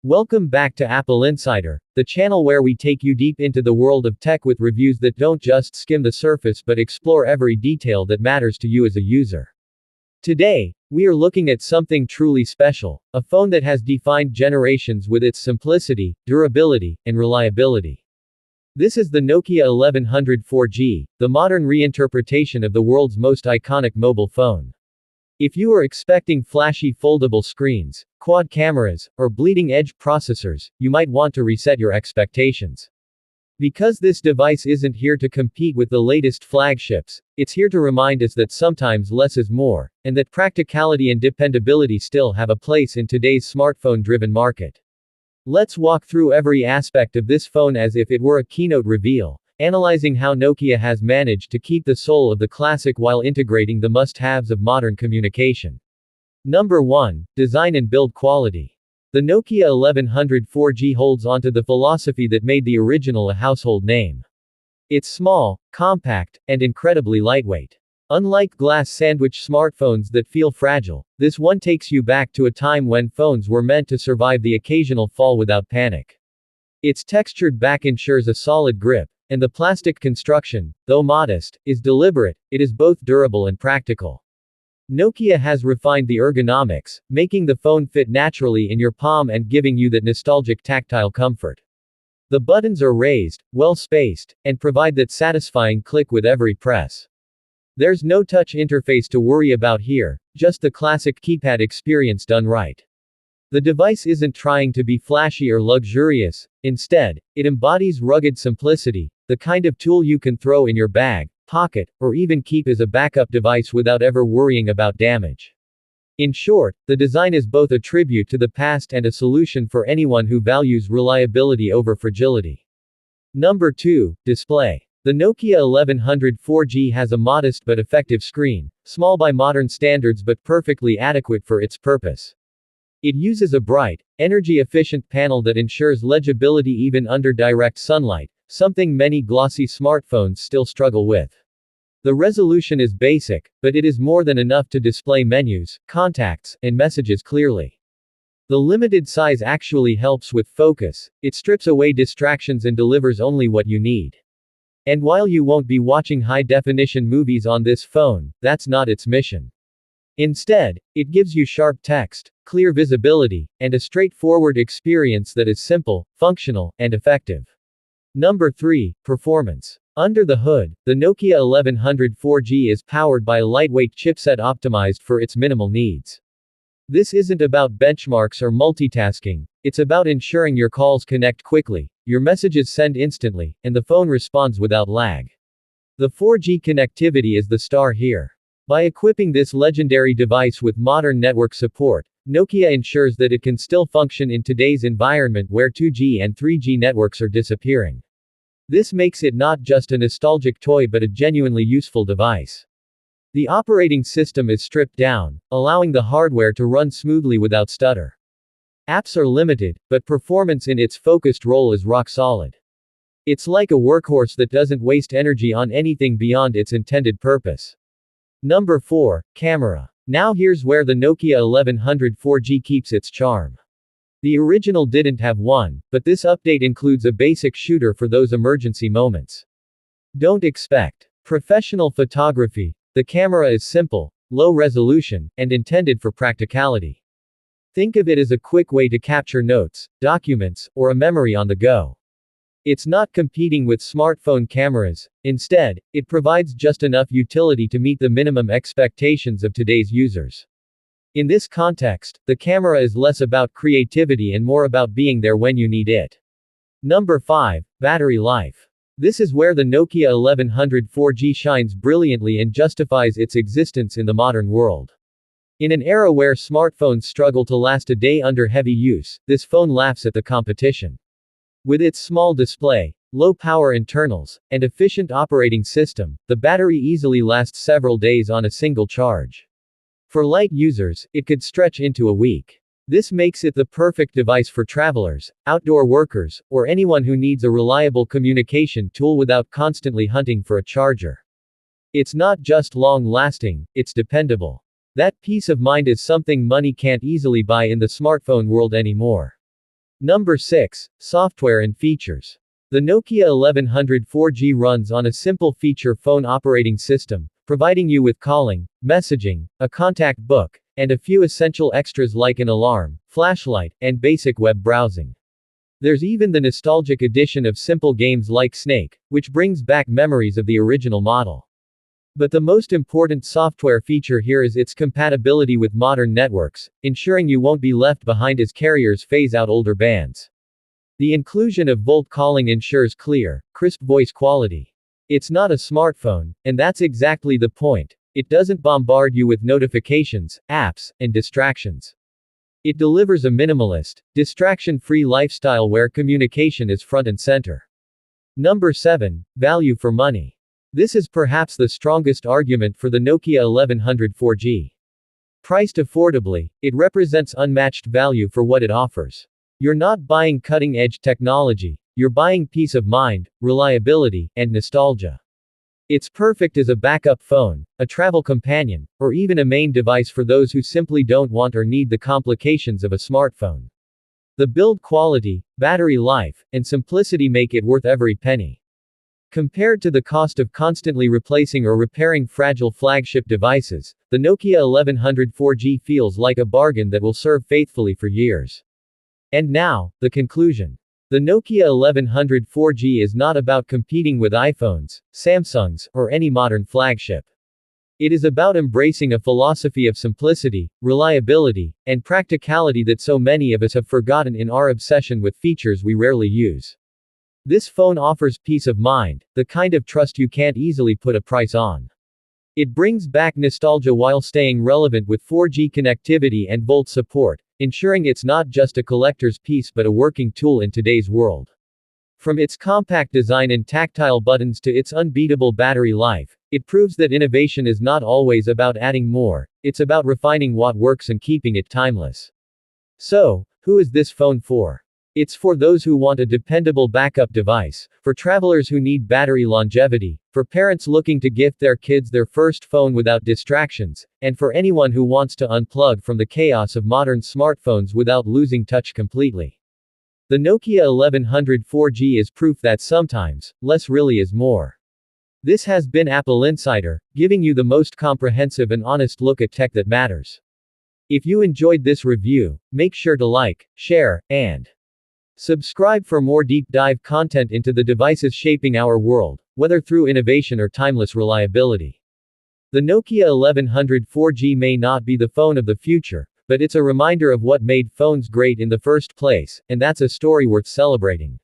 Welcome back to Apple Insider, the channel where we take you deep into the world of tech with reviews that don't just skim the surface but explore every detail that matters to you as a user. Today, we are looking at something truly special, a phone that has defined generations with its simplicity, durability, and reliability. This is the Nokia 1100 4G, the modern reinterpretation of the world's most iconic mobile phone. If you are expecting flashy foldable screens, quad cameras, or bleeding-edge processors, you might want to reset your expectations. Because this device isn't here to compete with the latest flagships, it's here to remind us that sometimes less is more, and that practicality and dependability still have a place in today's smartphone-driven market. Let's walk through every aspect of this phone as if it were a keynote reveal, analyzing how Nokia has managed to keep the soul of the classic while integrating the must-haves of modern communication. Number 1. Design and build quality. The Nokia 1100 4G holds onto the philosophy that made the original a household name. It's small, compact, and incredibly lightweight. Unlike glass sandwich smartphones that feel fragile, this one takes you back to a time when phones were meant to survive the occasional fall without panic. Its textured back ensures a solid grip, and the plastic construction, though modest, is deliberate. It is both durable and practical. Nokia has refined the ergonomics, making the phone fit naturally in your palm and giving you that nostalgic tactile comfort. The buttons are raised, well spaced, and provide that satisfying click with every press. There's no touch interface to worry about here, just the classic keypad experience done right. The device isn't trying to be flashy or luxurious. Instead, it embodies rugged simplicity, the kind of tool you can throw in your bag, pocket, or even keep as a backup device without ever worrying about damage. In short, the design is both a tribute to the past and a solution for anyone who values reliability over fragility. Number 2. Display. The Nokia 1100 4G has a modest but effective screen, small by modern standards but perfectly adequate for its purpose. It uses a bright, energy-efficient panel that ensures legibility even under direct sunlight, something many glossy smartphones still struggle with. The resolution is basic, but it is more than enough to display menus, contacts, and messages clearly. The limited size actually helps with focus. It strips away distractions and delivers only what you need. And while you won't be watching high-definition movies on this phone, that's not its mission. Instead, it gives you sharp text, clear visibility, and a straightforward experience that is simple, functional, and effective. Number 3. Performance. Under the hood, the Nokia 1100 4G is powered by a lightweight chipset optimized for its minimal needs. This isn't about benchmarks or multitasking, it's about ensuring your calls connect quickly, your messages send instantly, and the phone responds without lag. The 4G connectivity is the star here. By equipping this legendary device with modern network support, Nokia ensures that it can still function in today's environment where 2G and 3G networks are disappearing. This makes it not just a nostalgic toy but a genuinely useful device. The operating system is stripped down, allowing the hardware to run smoothly without stutter. Apps are limited, but performance in its focused role is rock solid. It's like a workhorse that doesn't waste energy on anything beyond its intended purpose. Number 4. Camera. Now here's where the Nokia 1100 4G keeps its charm. The original didn't have one, but this update includes a basic shooter for those emergency moments. Don't expect professional photography. The camera is simple, low resolution, and intended for practicality. Think of it as a quick way to capture notes, documents, or a memory on the go. It's not competing with smartphone cameras. Instead, it provides just enough utility to meet the minimum expectations of today's users. In this context, the camera is less about creativity and more about being there when you need it. Number 5. Battery life. This is where the Nokia 1100 4G shines brilliantly and justifies its existence in the modern world. In an era where smartphones struggle to last a day under heavy use, this phone laughs at the competition. With its small display, low-power internals, and efficient operating system, the battery easily lasts several days on a single charge. For light users, it could stretch into a week. This makes it the perfect device for travelers, outdoor workers, or anyone who needs a reliable communication tool without constantly hunting for a charger. It's not just long-lasting, it's dependable. That peace of mind is something money can't easily buy in the smartphone world anymore. Number 6. Software and features. The Nokia 1100 4G runs on a simple feature phone operating system, providing you with calling, messaging, a contact book, and a few essential extras like an alarm, flashlight, and basic web browsing. There's even the nostalgic addition of simple games like Snake, which brings back memories of the original model. But the most important software feature here is its compatibility with modern networks, ensuring you won't be left behind as carriers phase out older bands. The inclusion of Volt calling ensures clear, crisp voice quality. It's not a smartphone, and that's exactly the point. It doesn't bombard you with notifications, apps, and distractions. It delivers a minimalist, distraction-free lifestyle where communication is front and center. Number 7. Value for money. This is perhaps the strongest argument for the Nokia 1100 4G. Priced affordably, it represents unmatched value for what it offers. You're not buying cutting-edge technology, you're buying peace of mind, reliability, and nostalgia. It's perfect as a backup phone, a travel companion, or even a main device for those who simply don't want or need the complications of a smartphone. The build quality, battery life, and simplicity make it worth every penny. Compared to the cost of constantly replacing or repairing fragile flagship devices, the Nokia 1100 4G feels like a bargain that will serve faithfully for years. And now, the conclusion. The Nokia 1100 4G is not about competing with iPhones, Samsungs, or any modern flagship. It is about embracing a philosophy of simplicity, reliability, and practicality that so many of us have forgotten in our obsession with features we rarely use. This phone offers peace of mind, the kind of trust you can't easily put a price on. It brings back nostalgia while staying relevant with 4G connectivity and Volt support, ensuring it's not just a collector's piece but a working tool in today's world. From its compact design and tactile buttons to its unbeatable battery life, it proves that innovation is not always about adding more, it's about refining what works and keeping it timeless. So, who is this phone for? It's for those who want a dependable backup device, for travelers who need battery longevity, for parents looking to gift their kids their first phone without distractions, and for anyone who wants to unplug from the chaos of modern smartphones without losing touch completely. The Nokia 1100 4G is proof that sometimes, less really is more. This has been Apple Insider, giving you the most comprehensive and honest look at tech that matters. If you enjoyed this review, make sure to like, share, and subscribe for more deep dive content into the devices shaping our world, whether through innovation or timeless reliability. The Nokia 1100 4G may not be the phone of the future, but it's a reminder of what made phones great in the first place, and that's a story worth celebrating.